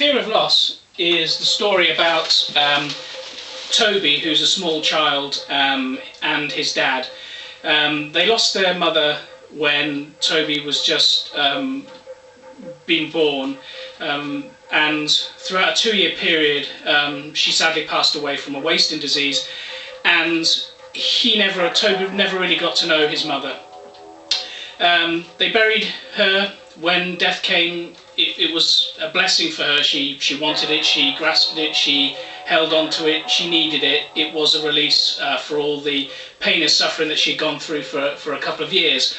Fear of Loss is the story about Toby, who's a small child, and his dad. They lost their mother when Toby was just been born, and throughout a 2-year period she sadly passed away from a wasting disease, and Toby never really got to know his mother. They buried her. When death came, it was a blessing for her. She wanted it, she grasped it, she held on to it, she needed it. It was a release for all the pain and suffering that she'd gone through for a couple of years.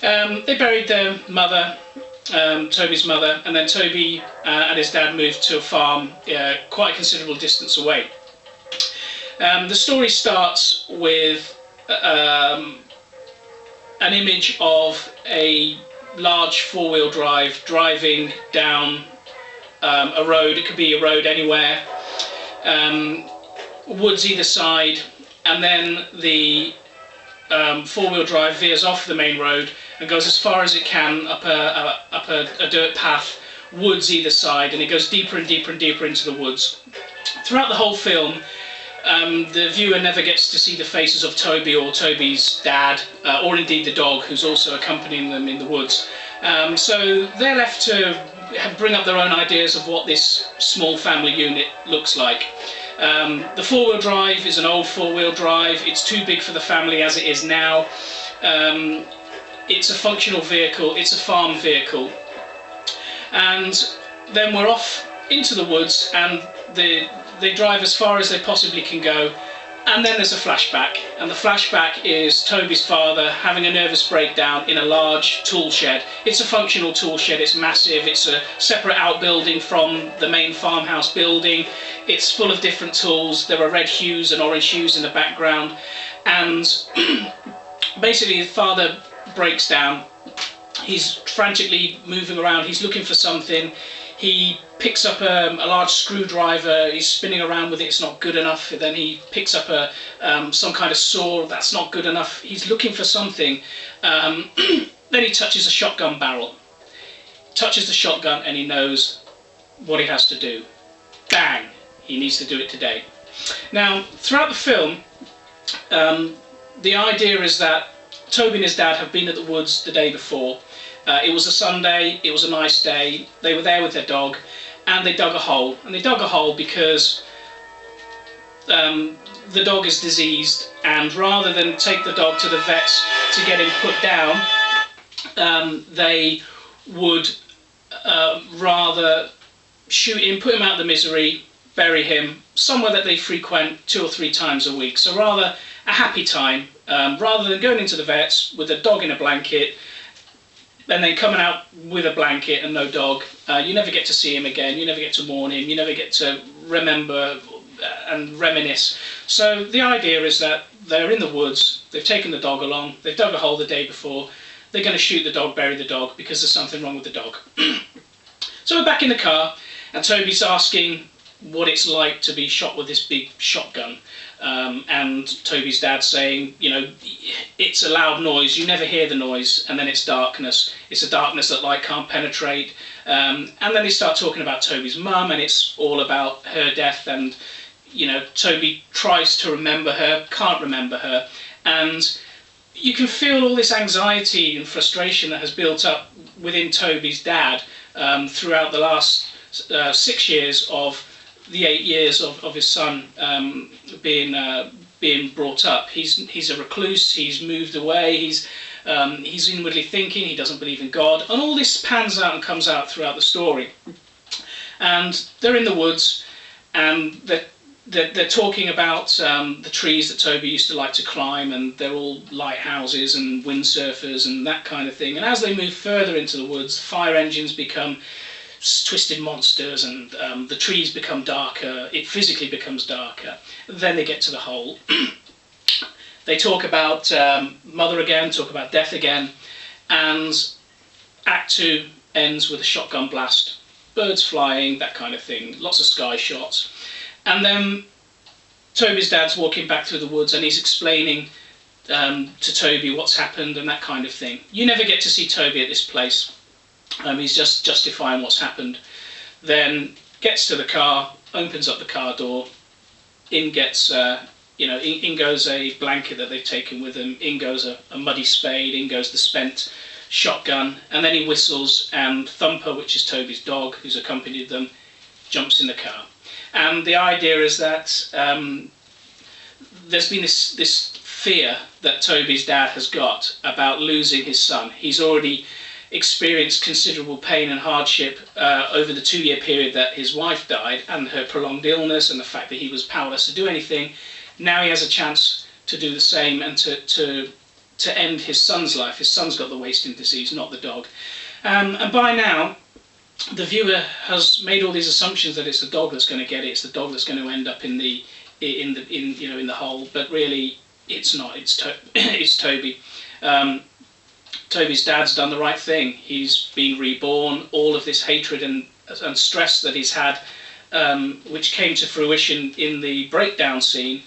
They buried their mother, Toby's mother, and then Toby and his dad moved to a farm quite a considerable distance away. The story starts with an image of a large four-wheel drive driving down a road. It could be a road anywhere, woods either side, and then the four-wheel drive veers off the main road and goes as far as it can up a dirt path, woods either side, and it goes deeper and deeper and deeper into the woods. Throughout the whole film, the viewer never gets to see the faces of Toby or Toby's dad, or indeed the dog, who's also accompanying them in the woods. So they're left to bring up their own ideas of what this small family unit looks like. The four-wheel drive is an old four-wheel drive. It's too big for the family as it is now. It's a functional vehicle, it's a farm vehicle. And then we're off into the woods, and they drive as far as they possibly can go, and then there's a flashback, and the flashback is Toby's father having a nervous breakdown in a large tool shed. It's a functional tool shed, it's massive, it's a separate outbuilding from the main farmhouse building, it's full of different tools, there are red hues and orange hues in the background, and basically the father breaks down. He's frantically moving around, he's looking for something. He picks up a large screwdriver, he's spinning around with it, it's not good enough. Then he picks up some kind of saw, that's not good enough. He's looking for something. Then he touches a shotgun barrel. Touches the shotgun and he knows what he has to do. Bang! He needs to do it today. Now, throughout the film, the idea is that Toby and his dad have been at the woods the day before. It was a Sunday, it was a nice day, they were there with their dog, and they dug a hole. And they dug a hole because the dog is diseased, and rather than take the dog to the vets to get him put down, they would rather shoot him, put him out of the misery, bury him somewhere that they frequent 2 or 3 times a week. So rather a happy time, rather than going into the vets with a dog in a blanket, and then coming out with a blanket and no dog. You never get to see him again, you never get to mourn him, you never get to remember and reminisce. So the idea is that they're in the woods, they've taken the dog along, they've dug a hole the day before, they're going to shoot the dog, bury the dog, because there's something wrong with the dog. So we're back in the car, and Toby's asking what it's like to be shot with this big shotgun. And Toby's dad saying, you know, it's a loud noise, you never hear the noise, and then it's darkness. It's a darkness that light can't penetrate. And then they start talking about Toby's mum, and it's all about her death, and, you know, Toby tries to remember her, can't remember her, and you can feel all this anxiety and frustration that has built up within Toby's dad throughout the last 6 years of the 8 years of his son being brought up. He's a recluse, he's moved away, he's inwardly thinking, he doesn't believe in God, and all this pans out and comes out throughout the story. And they're in the woods, and they're talking about the trees that Toby used to like to climb, and they're all lighthouses and windsurfers and that kind of thing. And as they move further into the woods, fire engines become twisted monsters, and the trees become darker, it physically becomes darker. Then they get to the hole. They talk about mother again, talk about death again, and Act 2 ends with a shotgun blast, birds flying, that kind of thing, lots of sky shots. And then Toby's dad's walking back through the woods, and he's explaining to Toby what's happened and that kind of thing. You never get to see Toby at this place. He's just justifying what's happened. Then gets to the car, opens up the car door, in gets in goes a blanket that they've taken with them, in goes a muddy spade, in goes the spent shotgun, and then he whistles, and Thumper, which is Toby's dog, who's accompanied them, jumps in the car. And the idea is that there's been this fear that Toby's dad has got about losing his son. He's already experienced considerable pain and hardship over the 2-year period that his wife died, and her prolonged illness, and the fact that he was powerless to do anything. Now he has a chance to do the same and to end his son's life. His son's got the wasting disease, not the dog. And by now, the viewer has made all these assumptions that it's the dog that's going to get it. It's the dog that's going to end up in the hole. But really, it's not. It's Toby. Toby's dad's done the right thing. He's been reborn. All of this hatred and stress that he's had, which came to fruition in the breakdown scene,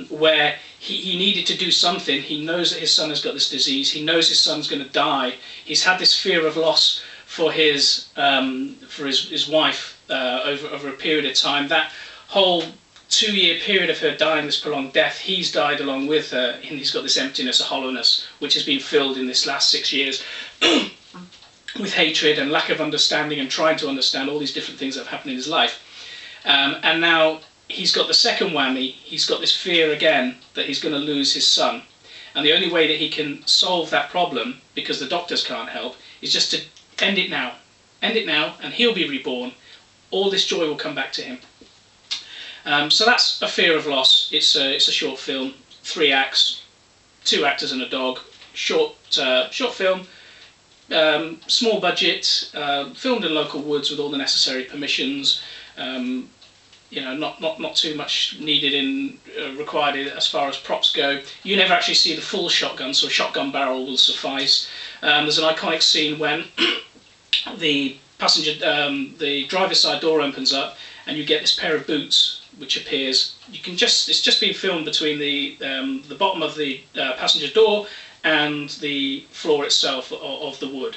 where he needed to do something. He knows that his son has got this disease. He knows his son's going to die. He's had this fear of loss for his wife over a period of time. That whole 2-year period of her dying, this prolonged death, he's died along with her, and he's got this emptiness, a hollowness, which has been filled in this last 6 years with hatred and lack of understanding, and trying to understand all these different things that have happened in his life. And now he's got the second whammy. He's got this fear again that he's going to lose his son. And the only way that he can solve that problem, because the doctors can't help, is just to end it now. End it now, and he'll be reborn. All this joy will come back to him. So that's A Fear of Loss. It's a short film, 3 acts, 2 actors and a dog. Short film, small budget, filmed in local woods with all the necessary permissions. Not too much needed required as far as props go. You never actually see the full shotgun, so a shotgun barrel will suffice. There's an iconic scene when the driver's side door opens up, and you get this pair of boots which appears. It's just been filmed between the bottom of the passenger door and the floor itself of the wood,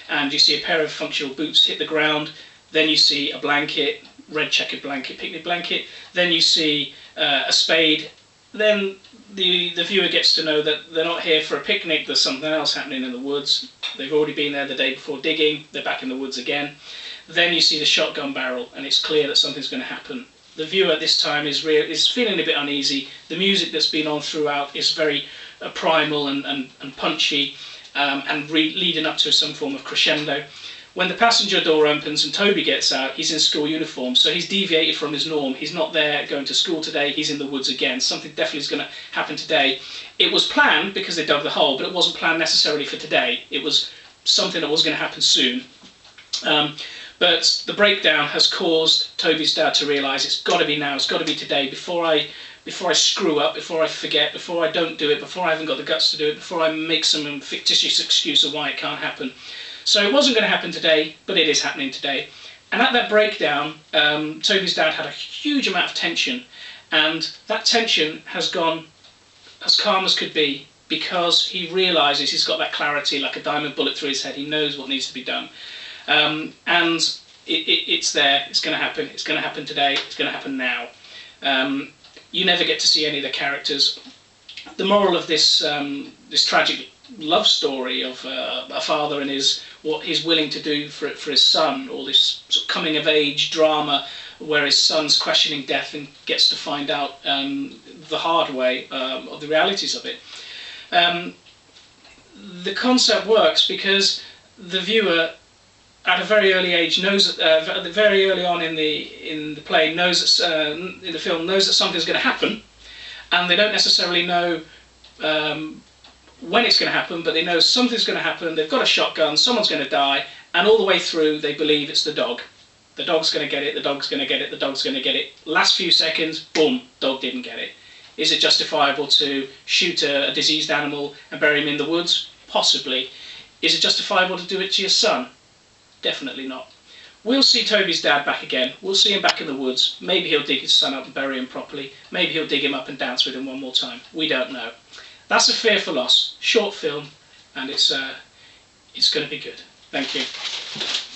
and you see a pair of functional boots hit the ground. Then you see a blanket, red checkered blanket, picnic blanket. Then you see a spade. Then the viewer gets to know that they're not here for a picnic. There's something else happening in the woods. They've already been there the day before digging. They're back in the woods again. Then you see the shotgun barrel, and it's clear that something's going to happen. The viewer at this time is feeling a bit uneasy. The music that's been on throughout is very primal and punchy, and leading up to some form of crescendo. When the passenger door opens and Toby gets out, he's in school uniform, so he's deviated from his norm. He's not there going to school today, he's in the woods again. Something definitely is going to happen today. It was planned because they dug the hole, but it wasn't planned necessarily for today. It was something that was going to happen soon. But the breakdown has caused Toby's dad to realise it's got to be now, it's got to be today, before I screw up, before I forget, before I don't do it, before I haven't got the guts to do it, before I make some fictitious excuse of why it can't happen. So it wasn't going to happen today, but it is happening today. And at that breakdown, Toby's dad had a huge amount of tension, and that tension has gone as calm as could be, because he realises he's got that clarity like a diamond bullet through his head. He knows what needs to be done. And it's there, it's going to happen today, it's going to happen now. You never get to see any of the characters. The moral of this tragic love story of a father and what he's willing to do for his son, all this sort of coming of age drama where his son's questioning death and gets to find out the hard way of the realities of it. The concept works because the viewer at a very early age knows that very early on in the play knows that, in the film, knows that something's going to happen, and they don't necessarily know when it's going to happen, but they know something's going to happen. They've got a shotgun, someone's going to die, and all the way through they believe it's the dog. The dog's going to get it, the dog's going to get it, the dog's going to get it. Last few seconds, boom, dog didn't get it. Is it justifiable to shoot a diseased animal and bury him in the woods? Possibly. Is it justifiable to do it to your son? Definitely not. We'll see Toby's dad back again. We'll see him back in the woods. Maybe he'll dig his son up and bury him properly. Maybe he'll dig him up and dance with him one more time. We don't know. That's A Fear for Loss. Short film, and it's going to be good. Thank you.